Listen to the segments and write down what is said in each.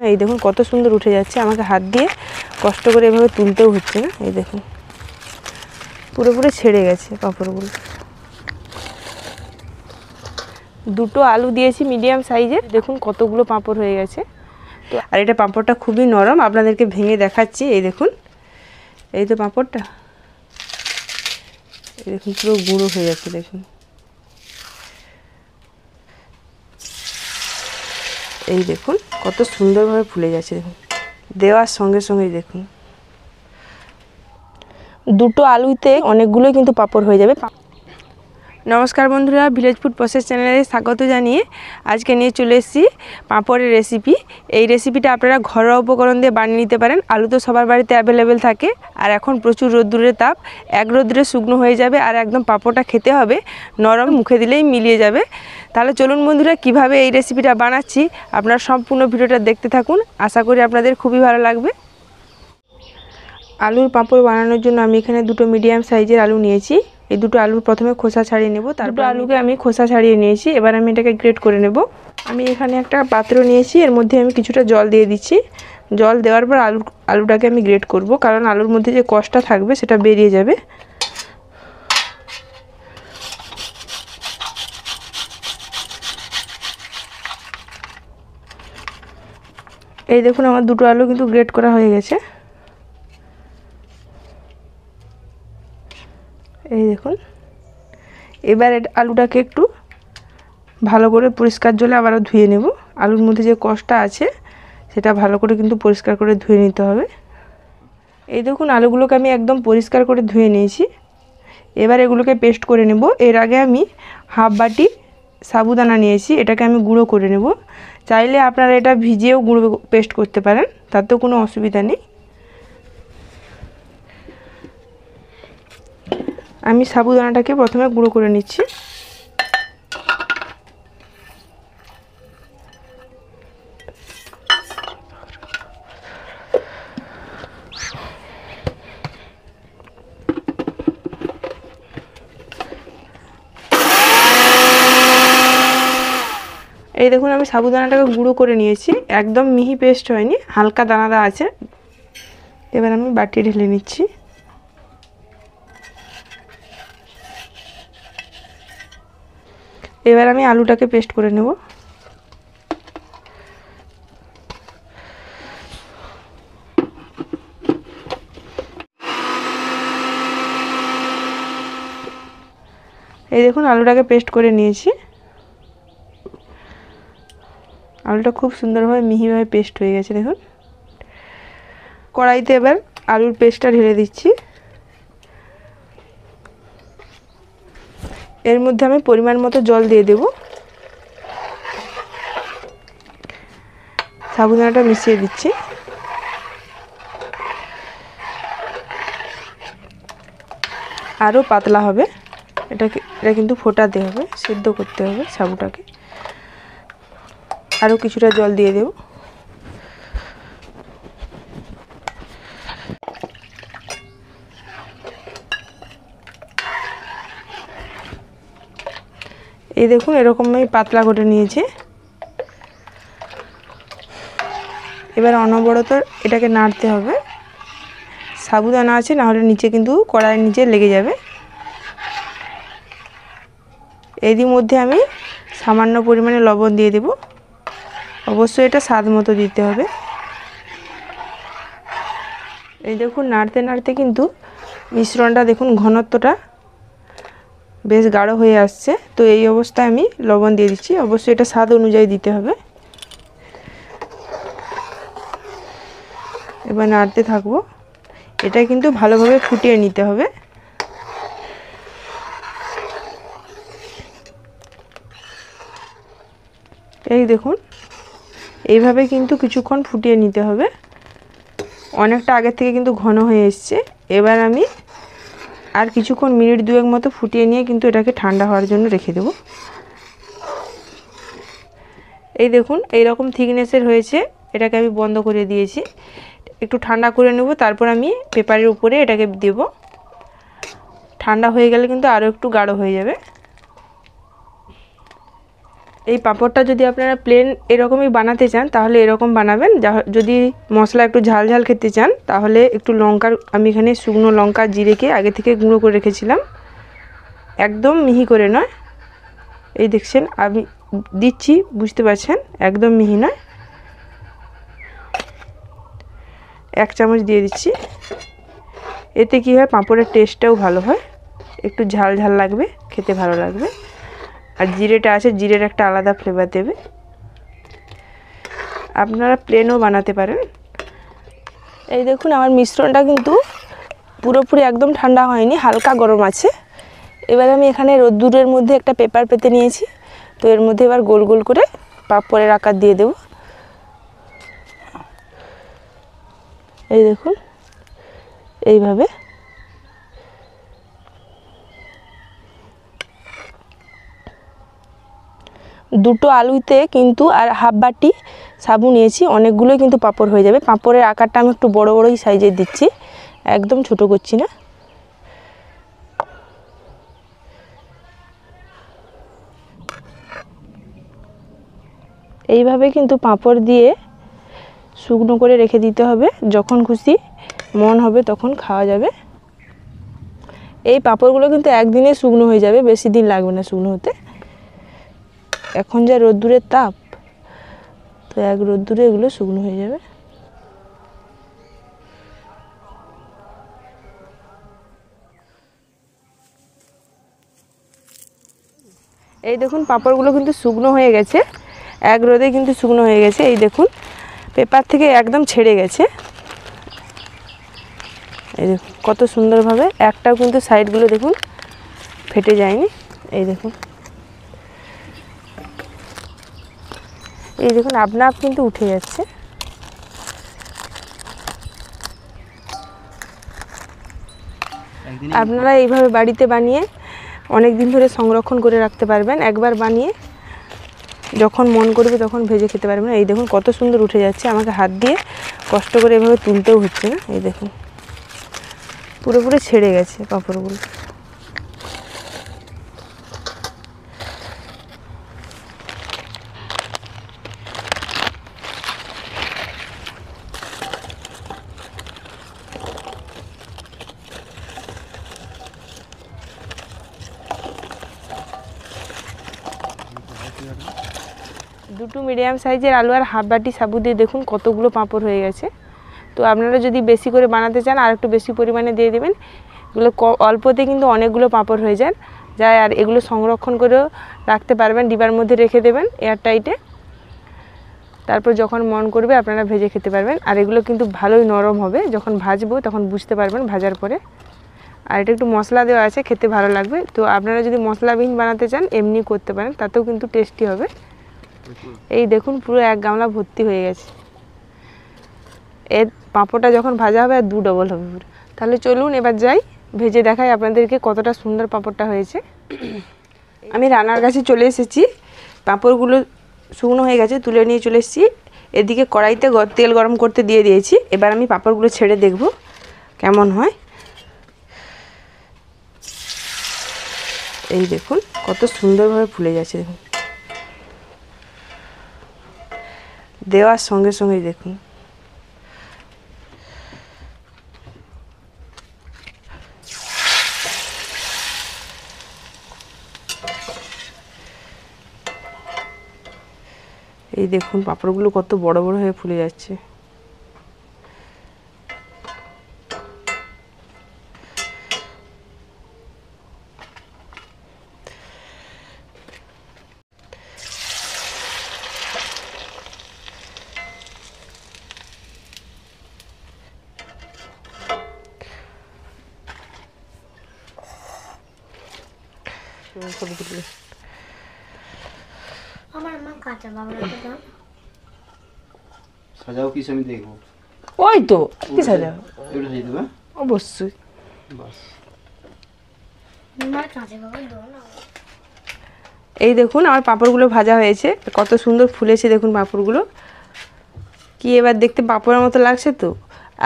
এই দেখুন কত সুন্দর উঠে যাচ্ছে, আমাকে হাত দিয়ে কষ্ট করে এভাবে তুলতেও হচ্ছে না। এই দেখুন পুরোপুরি ছেড়ে গেছে পাঁপড়গুলো। দুটো আলু দিয়েছি মিডিয়াম সাইজের, দেখুন কতগুলো পাঁপড় হয়ে গেছে। তো আর এটা পাঁপড়টা খুবই নরম, আপনাদেরকে ভেঙে দেখাচ্ছি। এই দেখুন, এই তো পাঁপড়টা, এই দেখুন পুরো গুঁড়ো হয়ে যাচ্ছে। দেখুন এই দেখুন কত সুন্দরভাবে ফুলে যাচ্ছে। দেখুন দেওয়ার সঙ্গে সঙ্গেই দেখুন দুটো আলুতে অনেকগুলোই কিন্তু পাঁপড় হয়ে যাবে। নমস্কার বন্ধুরা, ভিলেজ ফুড প্রসেস চ্যানেলে স্বাগত জানিয়ে আজকে নিয়ে চলে এসেছি পাঁপড়ের রেসিপি। এই রেসিপিটা আপনারা ঘরোয়া উপকরণ দিয়ে বানিয়ে নিতে পারেন। আলু তো সবার বাড়িতে অ্যাভেলেবেল থাকে, আর এখন প্রচুর রোদ্দুরের তাপ, এক রোদ্দুরে শুকনো হয়ে যাবে আর একদম পাঁপড়টা খেতে হবে নরম, মুখে দিলেই মিলিয়ে যাবে। তাহলে চলুন বন্ধুরা, কিভাবে এই রেসিপিটা বানাচ্ছি আপনারা সম্পূর্ণ ভিডিওটা দেখতে থাকুন, আশা করি আপনাদের খুবই ভালো লাগবে। আলুর পাঁপড় বানানোর জন্য আমি এখানে দুটো মিডিয়াম সাইজের আলু নিয়েছি। এই দুটো আলুর প্রথমে খোসা ছাড়িয়ে নেব, তারপর আলুকে আমি খোসা ছাড়িয়ে নিয়েছি। এবার আমি এটাকে গ্রেট করে নেব। আমি এখানে একটা পাত্র নিয়েছি, এর মধ্যে আমি কিছুটা জল দিয়ে দিচ্ছি। জল দেওয়ার পর আলুটাকে আমি গ্রেট করব, কারণ আলুর মধ্যে যে কষটা থাকবে সেটা বেরিয়ে যাবে। এই দেখুন আমার দুটো আলু কিন্তু গ্রেট করা হয়ে গেছে। এই দেখুন, এবার আলুটাকে একটু ভালো করে পরিষ্কার জলে আবারও ধুয়ে নেব। আলুর মধ্যে যে কষটা আছে সেটা ভালো করে কিন্তু পরিষ্কার করে ধুয়ে নিতে হবে। এই দেখুন আলুগুলোকে আমি একদম পরিষ্কার করে ধুয়ে নিয়েছি। এবার এগুলোকে পেস্ট করে নেব। এর আগে আমি হাফ বাটি সাবুদানা নিয়েছি, এটাকে আমি গুঁড়ো করে নেব। চাইলে আপনারা এটা ভিজিয়েও গুঁড়ো পেস্ট করতে পারেন, তাতেও কোনো অসুবিধা নেই। আমি সাবুদানাটাকে প্রথমে গুঁড়ো করে নিচ্ছি। এই দেখুন আমি সাবুদানাটাকে গুঁড়ো করে নিয়েছি, একদম মিহি পেস্ট হয়নি, হালকা দানাদার আছে। এবার আমি বাটি ঢেলে নিচ্ছি। এবার আমি আলুটাকে পেস্ট করে নেব। এই দেখুন আলুটাকে পেস্ট করে নিয়েছি। আলুটা খুব সুন্দরভাবে মিহিভাবে পেস্ট হয়ে গেছে। দেখুন কড়াইতে এবার আলুর পেস্টটা ঢেলে দিচ্ছি। এর মধ্যে আমি পরিমাণ মতো জল দিয়ে দেব। সাবুদানাটা মিশিয়ে দিচ্ছি। আরও পাতলা হবে, এটা কিন্তু ফোটাতে হবে, সেদ্ধ করতে হবে সাবুটাকে। আরও কিছুটা জল দিয়ে দেব। এই দেখুন এরকম আমি পাতলা করে নিয়েছি। এবার অনবরত এটাকে নাড়তে হবে। সাবুদানা আছে, নাহলে নিচে কিন্তু কড়াইয়ের নিচে লেগে যাবে। এরই মধ্যে আমি সামান্য পরিমাণে লবণ দিয়ে দেব। অবশ্যই এটা স্বাদ মতো দিতে হবে। এই দেখুন নাড়তে নাড়তে কিন্তু মিশ্রণটা দেখুন ঘনত্বটা বেশ গাঢ় হয়ে আসছে। তো এই অবস্থায় আমি লবণ দিয়ে দিচ্ছি, অবশ্যই এটা স্বাদ অনুযায়ী দিতে হবে। এবার নাড়তে থাকবো। এটা কিন্তু ভালোভাবে ফুটিয়ে নিতে হবে। এই দেখুন এইভাবে কিন্তু কিছুক্ষণ ফুটিয়ে নিতে হবে। অনেকটা আগের থেকে কিন্তু ঘন হয়ে এসছে। এবার আমি আর কিছুক্ষণ মিনিট দুয়েক মতো ফুটিয়ে নিয়ে কিন্তু এটাকে ঠান্ডা হওয়ার জন্য রেখে দেব। এই দেখুন এইরকম থিকনেসের হয়েছে। এটাকে আমি বন্ধ করে দিয়েছি, একটু ঠান্ডা করে নেব। তারপর আমি পেপারের উপরে এটাকে দেব। ঠান্ডা হয়ে গেলে কিন্তু আরও একটু গাঢ় হয়ে যাবে। এই পাঁপড়টা যদি আপনারা প্লেন এরকমই বানাতে চান তাহলে এরকম বানাবেন। যদি মশলা একটু ঝাল ঝাল খেতে চান তাহলে একটু লঙ্কার, আমি এখানে শুকনো লঙ্কা জিরেকে আগে থেকে গুঁড়ো করে রেখেছিলাম, একদম মিহি করে নয়। এই দেখছেন আমি দিচ্ছি, বুঝতে পারছেন, একদম মিহি নয়। 1 চামচ দিয়ে দিচ্ছি। এতে কি হয়, পাঁপড়ের টেস্টটাও ভালো হয়, একটু ঝাল ঝাল লাগবে, খেতে ভালো লাগবে। আর জিরেটা আছে, জিরের একটা আলাদা ফ্লেভার দেবে। আপনারা প্লেনও বানাতে পারেন। এই দেখুন আমার মিশ্রণটা কিন্তু পুরোপুরি একদম ঠান্ডা হয়নি, হালকা গরম আছে। এবার আমি এখানে রোদ্দুরের মধ্যে একটা পেপার পেতে নিয়েছি, তো এর মধ্যে এবার গোল গোল করে পাঁপড়ের আকার দিয়ে দেব। এই দেখুন এইভাবে। দুটো আলুতে কিন্তু আর হাফ বাটি সাবু নিয়েছি, অনেকগুলোই কিন্তু পাঁপড় হয়ে যাবে। পাঁপড়ের আকারটা আমি একটু বড় বড়ই সাইজের দিচ্ছি, একদম ছোট করছি না। এইভাবে কিন্তু পাঁপড় দিয়ে শুকনো করে রেখে দিতে হবে, যখন খুশি মন হবে তখন খাওয়া যাবে। এই পাঁপড়গুলো কিন্তু একদিনে শুকনো হয়ে যাবে, বেশি দিন লাগবে না শুকনো হতে। এখন যা রোদ্দুরের তাপ, তো এক রোদ্দুরে এগুলো শুকনো হয়ে যাবে। এই দেখুন পাঁপড়গুলো কিন্তু শুকনো হয়ে গেছে, এক রোদে কিন্তু শুকনো হয়ে গেছে। এই দেখুন পেপার থেকে একদম ছেড়ে গেছে। এই দেখুন কত সুন্দরভাবে, একটাও কিন্তু সাইডগুলো দেখুন ফেটে যায়নি। এই দেখুন, এই দেখুন আপনা আপ কিন্তু উঠে যাচ্ছে। আপনারা এইভাবে বাড়িতে বানিয়ে অনেক দিন ধরে সংরক্ষণ করে রাখতে পারবেন। একবার বানিয়ে যখন মন করবে তখন ভেজে খেতে পারবেন। এই দেখুন কত সুন্দর উঠে যাচ্ছে, আমাকে হাত দিয়ে কষ্ট করে এভাবে তুলতেও হচ্ছে না। এই দেখুন পুরোপুরি ছেড়ে গেছে পাঁপড়গুলো। দুটো মিডিয়াম সাইজের আলু আর হাফ বাটি সাবু দিয়ে দেখুন কতগুলো পাঁপড় হয়ে গেছে। তো আপনারা যদি বেশি করে বানাতে চান আর একটু বেশি পরিমাণে দিয়ে দেবেন। এগুলো অল্পতে কিন্তু অনেকগুলো পাঁপড় হয়ে যায়। আর এগুলো সংরক্ষণ করেও রাখতে পারবেন, ডিবার মধ্যে রেখে দেবেন এয়ারটাইটে। তারপর যখন মন করবে আপনারা ভেজে খেতে পারবেন। আর এগুলো কিন্তু ভালোই নরম হবে, যখন ভাজবো তখন বুঝতে পারবেন ভাজার পরে। আর এটা একটু মশলা দেওয়া আছে, খেতে ভালো লাগবে। তো আপনারা যদি মশলাবিহীন বানাতে চান এমনি করতে পারেন, তাতেও কিন্তু টেস্টি হবে। এই দেখুন পুরো 1 গামলা ভর্তি হয়ে গেছে। এর পাঁপড়টা যখন ভাজা হবে আর 2 ডবল হবে পুরো। তাহলে চলুন এবার যাই, ভেজে দেখাই আপনাদেরকে কতটা সুন্দর পাঁপড়টা হয়েছে। আমি রান্নার কাছে চলে এসেছি, পাঁপড়গুলো শুকনো হয়ে গেছে, তুলে নিয়ে চলে এসেছি। এদিকে কড়াইতে তেল গরম করতে দিয়ে দিয়েছি। এবার আমি পাঁপড়গুলো ছেড়ে দেখব কেমন হয়। এই দেখুন কত সুন্দরভাবে ফুলে যাচ্ছে, দেখুন দেওয়ার সঙ্গে সঙ্গেই দেখুন। এই দেখুন পাঁপড়গুলো কত বড় বড় হয়ে ফুলে যাচ্ছে। আমার মা কাঁচা বাবলাটা দাও। সাজাও কি আমি দেখবো। ওই তো কি সাজাও, এটা সাজিয়ে দেবে অবশ্যই। বাস। মা কাঁচা বাবা দাও না। এই দেখুন আমার পাঁপড়গুলো ভাজা হয়েছে, কত সুন্দর ফুলেছে দেখুন পাঁপড়গুলো। কি এবার দেখতে পাঁপড়ের মতো লাগছে তো।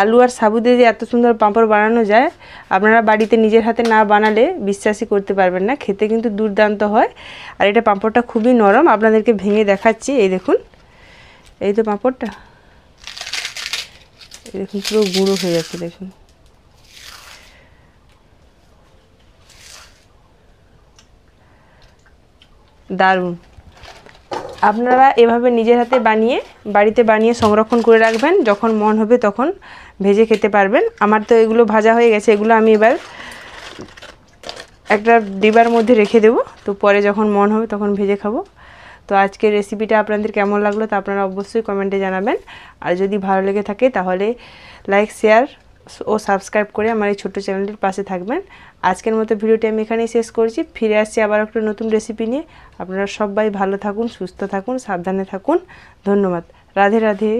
আলু আর সাবু দিয়ে যে এত সুন্দর পাঁপড় বানানো যায়, আপনারা বাড়িতে নিজের হাতে না বানালে বিশ্বাসই করতে পারবেন না। খেতে কিন্তু দুর্দান্ত হয়। আর এটা পাঁপড়টা খুবই নরম, আপনাদেরকে ভেঙে দেখাচ্ছি। এই দেখুন, এই তো পাঁপড়টা, এই দেখুন পুরো গুঁড়ো হয়ে যাচ্ছে, দেখুন। দারুণ। আপনারা এভাবে নিজের হাতে বাড়িতে বানিয়ে সংরক্ষণ করে রাখবেন, যখন মন হবে তখন ভেজে খেতে পারবেন। আমার তো এগুলো ভাজা হয়ে গেছে, এগুলো আমি এবার একটা ডিবার মধ্যে রেখে দেবো, তো পরে যখন মন হবে তখন ভেজে খাবো। তো আজকের রেসিপিটা আপনাদের কেমন লাগলো তা আপনারা অবশ্যই কমেন্টে জানাবেন। আর যদি ভালো লেগে থাকে তাহলে লাইক, শেয়ার ও সাবস্ক্রাইব করে আমার এই ছোট্ট চ্যানেলটির পাশে থাকবেন। আজকের মতো ভিডিওটি আমি এখানেই শেষ করছি। ফিরে আসছি আবার একটা নতুন রেসিপি নিয়ে। আপনারা সবাই ভালো থাকুন, সুস্থ থাকুন, সাবধানে থাকুন। ধন্যবাদ। রাধে রাধে।